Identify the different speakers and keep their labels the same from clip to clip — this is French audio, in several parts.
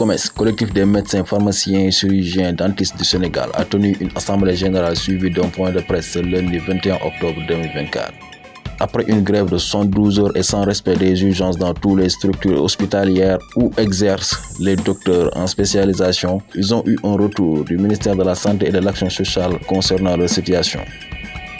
Speaker 1: COMES, collectif des médecins, pharmaciens, chirurgiens, dentistes du Sénégal, a tenu une assemblée générale suivie d'un point de presse le lundi 21 octobre 2024. Après une grève de 112 heures et sans respect des urgences dans toutes les structures hospitalières où exercent les docteurs en spécialisation, ils ont eu un retour du ministère de la Santé et de l'Action sociale concernant leur situation.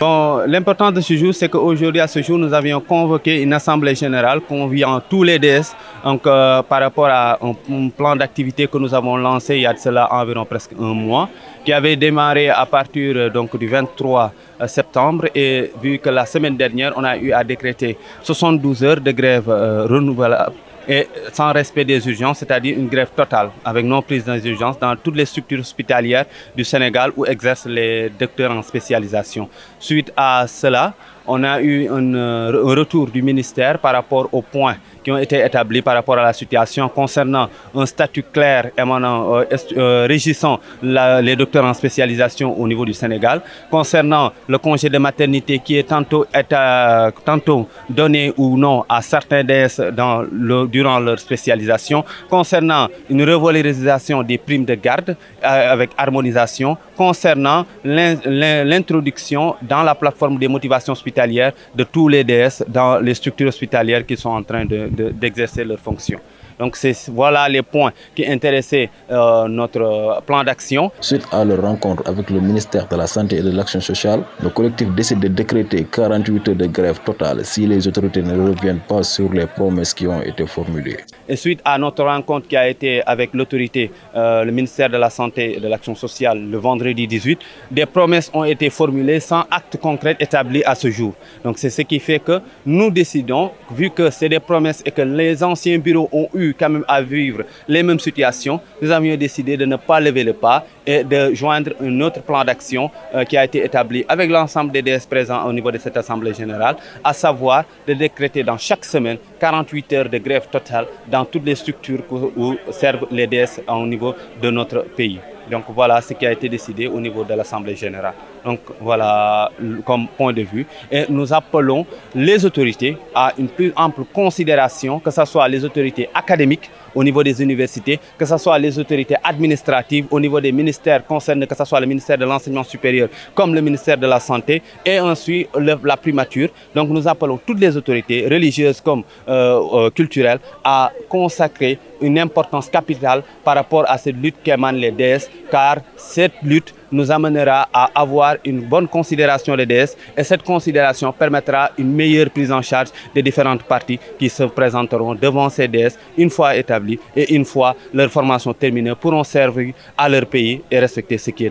Speaker 2: Bon, l'important de ce jour, c'est qu'aujourd'hui, à ce jour, nous avions convoqué une assemblée générale conviant tous les DS par rapport à un plan d'activité que nous avons lancé il y a de cela environ presque un mois, qui avait démarré à partir du 23 septembre et vu que la semaine dernière, on a eu à décréter 72 heures de grève renouvelable et sans respect des urgences, c'est-à-dire une grève totale avec non prise des urgences dans toutes les structures hospitalières du Sénégal où exercent les docteurs en spécialisation. Suite à cela, on a eu un retour du ministère par rapport aux points qui ont été établis par rapport à la situation concernant un statut clair régissant les docteurs en spécialisation au niveau du Sénégal, concernant le congé de maternité qui est tantôt donné ou non à certains DS durant leur spécialisation, concernant une revalorisation des primes de garde avec harmonisation, concernant l'introduction dans la plateforme des motivations hospitalières de tous les DS dans les structures hospitalières qui sont en train d'exercer leurs fonctions. Donc voilà les points qui intéressaient notre plan d'action.
Speaker 1: Suite à leur rencontre avec le ministère de la Santé et de l'Action sociale, le collectif décide de décréter 48 heures de grève totale si les autorités ne reviennent pas sur les promesses qui ont été formulées.
Speaker 2: Et suite à notre rencontre qui a été avec l'autorité, le ministère de la Santé et de l'Action sociale le vendredi 18, des promesses ont été formulées sans acte concret établi à ce jour. Donc c'est ce qui fait que nous décidons, vu que c'est des promesses et que les anciens bureaux ont eu quand même à vivre les mêmes situations, nous avions décidé de ne pas lever le pas et de joindre un autre plan d'action qui a été établi avec l'ensemble des DS présents au niveau de cette Assemblée générale, à savoir de décréter dans chaque semaine 48 heures de grève totale dans toutes les structures où servent les DS au niveau de notre pays. Donc voilà ce qui a été décidé au niveau de l'Assemblée générale. Donc voilà comme point de vue. Et nous appelons les autorités à une plus ample considération, que ce soit les autorités académiques au niveau des universités, que ce soit les autorités administratives au niveau des ministères concernés, que ce soit le ministère de l'Enseignement supérieur comme le ministère de la Santé, et ensuite la primature. Donc nous appelons toutes les autorités religieuses comme culturelles à consacrer une importance capitale par rapport à cette lutte qu'émanent les DS, car cette lutte nous amènera à avoir une bonne considération des DS et cette considération permettra une meilleure prise en charge des différentes parties qui se présenteront devant ces DS une fois établies et une fois leur formation terminée pourront servir à leur pays et respecter ce qui est de